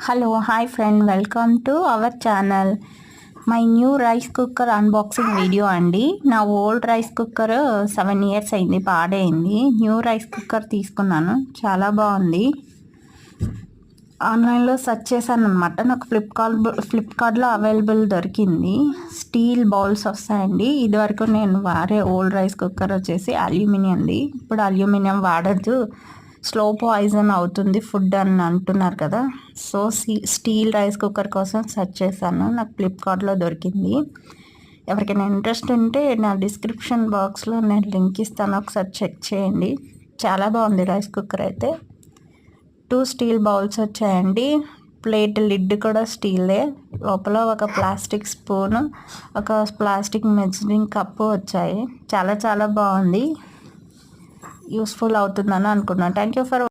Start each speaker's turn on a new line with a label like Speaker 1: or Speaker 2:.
Speaker 1: Hello hi friend, welcome to our channel. My new rice cooker unboxing video అండి. నా old rice cooker 7 years అయింది, పాడైంది. New rice cooker తీసుకున్నాను, చాలా బాగుంది. ఆన్లైన్లో సెర్చ్ చేశాను అనమాట. నాకు ఫ్లిప్కార్ట్లో అవైలబుల్ దొరికింది. స్టీల్ బౌల్స్ వస్తాయండి. ఇదివరకు నేను వాడే ఓల్డ్ రైస్ కుక్కర్ వచ్చేసి అల్యూమినియంది. ఇప్పుడు అల్యూమినియం వాడద్దు, స్లో పాయిజన్ అవుతుంది ఫుడ్ అని అంటున్నారు కదా. సో స్టీల్ రైస్ కుక్కర్ కోసం సెర్చ్ చేశాను, నాకు ఫ్లిప్కార్ట్లో దొరికింది. ఎవరికైనా ఇంట్రెస్ట్ ఉంటే నా డిస్క్రిప్షన్ బాక్స్లో నేను లింక్ ఇస్తాను, ఒకసారి చెక్ చేయండి. చాలా బాగుంది రైస్ కుక్కర్ అయితే. 2 స్టీల్ బౌల్స్ వచ్చాయండి. ప్లేట్ లిడ్ కూడా స్టీలే. లోపల ఒక ప్లాస్టిక్ స్పూను, ఒక ప్లాస్టిక్ మెజరింగ్ కప్పు వచ్చాయి. చాలా చాలా బాగుంది, యూస్ఫుల్ అవుతుందని అనుకున్నాను. Thank you for